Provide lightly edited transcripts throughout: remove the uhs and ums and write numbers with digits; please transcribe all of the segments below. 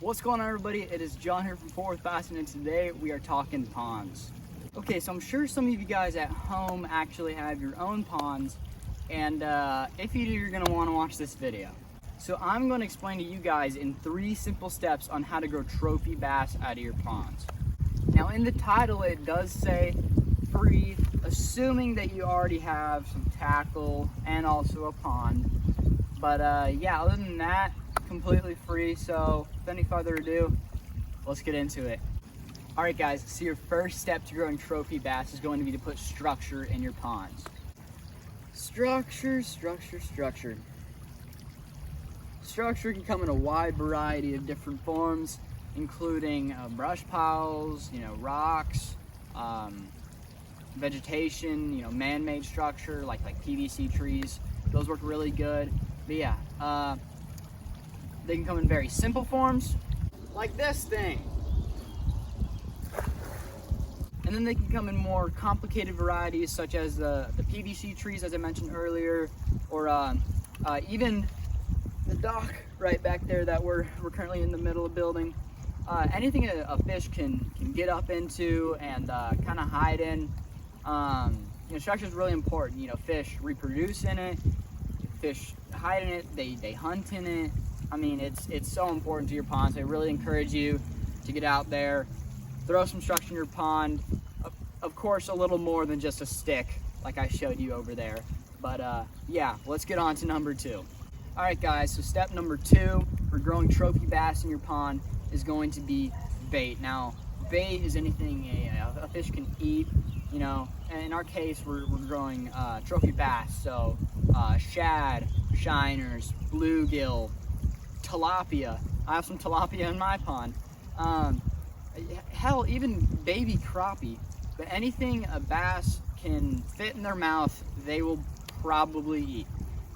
What's going on, everybody? It is John here from Fort Worth Bassin, and today we are talking ponds. Okay, so I'm sure some of you guys at home actually have your own ponds, and if you do, you're going to want to watch this video. So I'm going to explain to you guys in 3 simple steps on how to grow trophy bass out of your ponds. Now in the title it does say free, assuming that you already have some tackle and also a pond. But yeah, other than that, completely free. So without any further ado, let's get into it. All right guys, so your first step to growing trophy bass is going to be to put structure in your ponds. Structure. Structure can come in a wide variety of different forms, including brush piles, rocks, vegetation, man-made structure like PVC trees. Those work really good. But yeah, they can come in very simple forms, like this thing. And then they can come in more complicated varieties, such as the PVC trees, as I mentioned earlier, or even the dock right back there that we're currently in the middle of building. Anything a fish can get up into and kind of hide in. Structure is really important. Fish reproduce in it, fish hide in it, they hunt in it. I mean, it's so important to your pond. So I really encourage you to get out there, throw some structure in your pond. Of course, a little more than just a stick, like I showed you over there. But yeah, let's get on to number 2. All right, guys. So step number 2 for growing trophy bass in your pond is going to be bait. Now, bait is anything a fish can eat. And in our case, we're growing trophy bass. So shad, shiners, bluegill, tilapia. I have some tilapia in my pond. Hell, even baby crappie. But anything a bass can fit in their mouth, they will probably eat.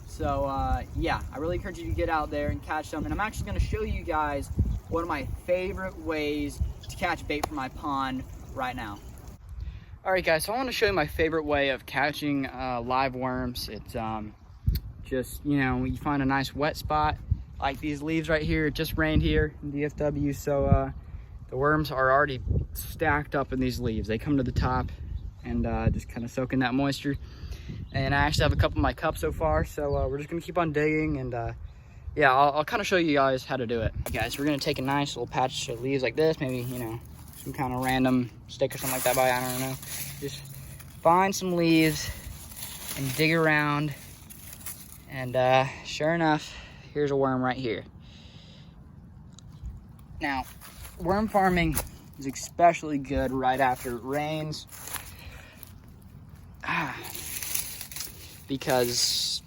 So yeah, I really encourage you to get out there and catch them. And I'm actually going to show you guys one of my favorite ways to catch bait from my pond right now. All right, guys, so I want to show you my favorite way of catching live worms. It's just, you find a nice wet spot, like these leaves right here. It just rained here in DFW, so the worms are already stacked up in these leaves. They come to the top and just kind of soak in that moisture. And I actually have a couple in my cup so far, so we're just gonna keep on digging, and yeah, I'll kind of show you guys how to do it. Okay, guys, we're gonna take a nice little patch of leaves like this, maybe, some kind of random stick or something like that by, I don't know. Just find some leaves and dig around, and sure enough, here's a worm right here. Now, worm farming is especially good right after it rains, because,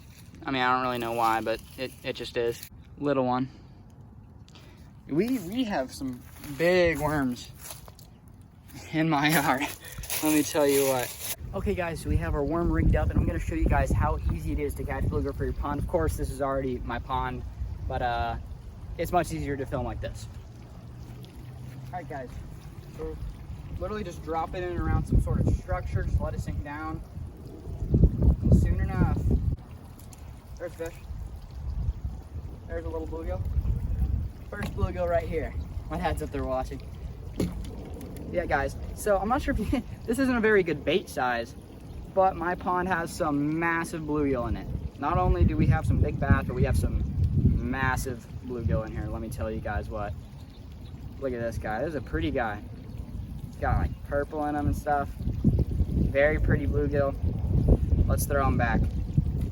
I don't really know why, but it just is. Little one. We have some big worms in my yard, let me tell you what. Okay guys, so we have our worm rigged up, and I'm gonna show you guys how easy it is to catch bluegill for your pond. Of course, this is already my pond, but it's much easier to film like this. All right guys, so literally just drop it in around some sort of structure, just let it sink down. And soon enough, there's fish. There's a little bluegill. First bluegill right here. My dad's up there watching. Yeah guys, so I'm not sure if you, this isn't a very good bait size, but my pond has some massive bluegill in it. Not only do we have some big bass, but we have some massive bluegill in here. Let me tell you guys what. Look at this guy. This is a pretty guy. He's got like purple in him and stuff. Very pretty bluegill. Let's throw him back.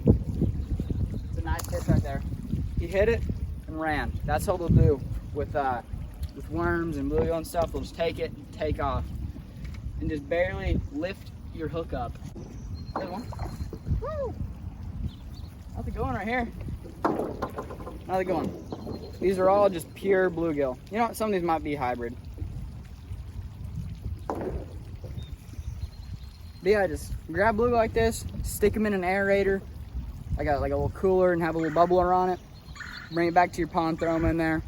It's a nice fish right there. He hit it and ran. That's how they'll do with worms and bluegill and stuff. They'll just take it, take off, and just barely lift your hook up. Good one. Woo! How's it going right here? How's it going? These are all just pure bluegill. Some of these might be hybrid. But yeah, just grab bluegill like this, stick them in an aerator, like a little cooler, and have a little bubbler on it. Bring it back to your pond, throw them in there.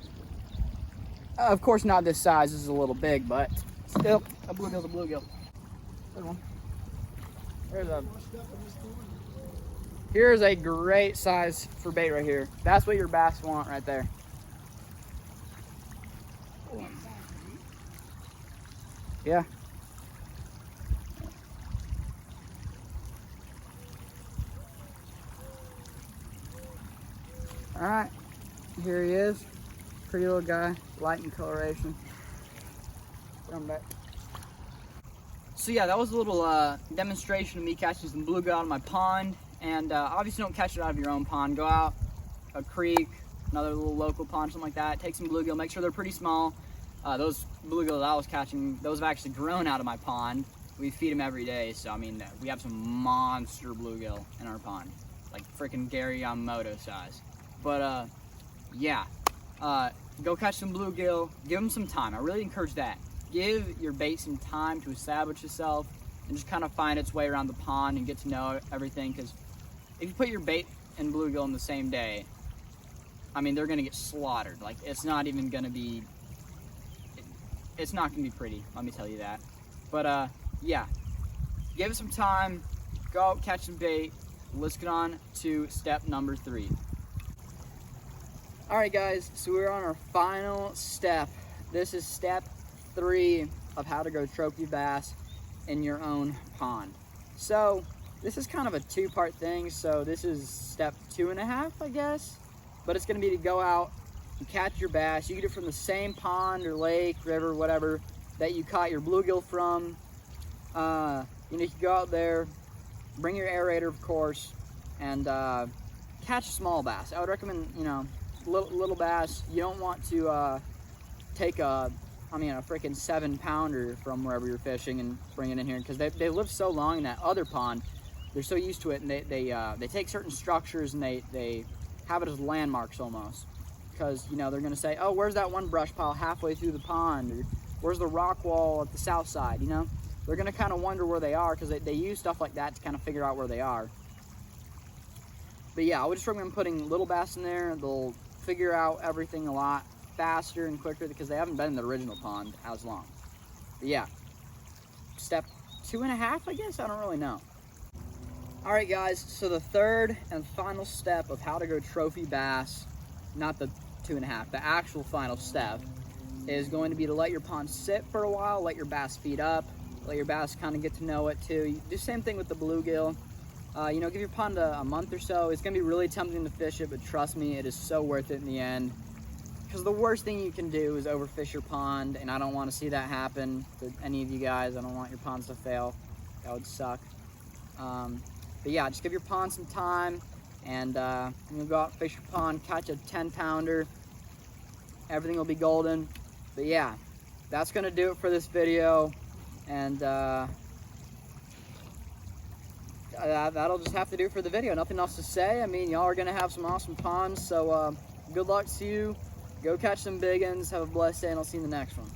Of course, not this size. This is a little big, but still, a bluegill's a bluegill. Good one. Here's a great size for bait right here. That's what your bass want right there. Yeah. All right, here he is. Pretty little guy, light in coloration. Come back. So yeah, that was a little demonstration of me catching some bluegill out of my pond. And obviously don't catch it out of your own pond. Go out a creek, another little local pond, something like that. Take some bluegill, make sure they're pretty small. Those bluegill that I was catching, those have actually grown out of my pond. We feed them every day, so I mean, we have some monster bluegill in our pond. Like freaking Gary Yamamoto size. But yeah, go catch some bluegill, give them some time. I really encourage that. Give your bait some time to establish itself and just kind of find its way around the pond and get to know everything. Because if you put your bait and bluegill in the same day, I mean, they're gonna get slaughtered. Like, it's not even gonna be, it's not gonna be pretty, let me tell you that. But yeah, give it some time, go out, catch some bait. Let's get on to step number 3. All right guys, so we're on our final step. This is step 3 of how to grow trophy bass in your own pond. So this is kind of a 2-part thing. So this is step 2.5, I guess, but it's gonna be to go out and catch your bass. You get it from the same pond or lake, river, whatever that you caught your bluegill from. You know, you can go out there, bring your aerator, of course, and catch small bass. I would recommend, you know, little bass. You don't want to take a freaking 7-pounder from wherever you're fishing and bring it in here, because they live so long in that other pond. They're so used to it, and they take certain structures and they have it as landmarks almost, because, you know, they're gonna say, oh, where's that one brush pile halfway through the pond, or where's the rock wall at the south side, you know? They're gonna kind of wonder where they are, because they use stuff like that to kind of figure out where they are. But yeah, I would just recommend putting little bass in there. They'll figure out everything a lot faster and quicker because they haven't been in the original pond as long. But yeah, step 2.5, I guess, I don't really know. All right guys, so the third and final step of how to grow trophy bass, not the 2.5, the actual final step, is going to be to let your pond sit for a while, let your bass feed up, let your bass kind of get to know it too. You do the same thing with the bluegill. You know, give your pond a month or so. It's gonna be really tempting to fish it, but trust me, it is so worth it in the end. Because the worst thing you can do is overfish your pond, and I don't want to see that happen to any of you guys. I don't want your ponds to fail. That would suck. But yeah, just give your pond some time, and you'll go out and fish your pond, catch a 10-pounder. Everything will be golden. But yeah, that's gonna do it for this video, and that'll just have to do it for the video. Nothing else to say. I mean, y'all are gonna have some awesome ponds, so good luck to you. Go catch some big ones. Have a blessed day, and I'll see you in the next one.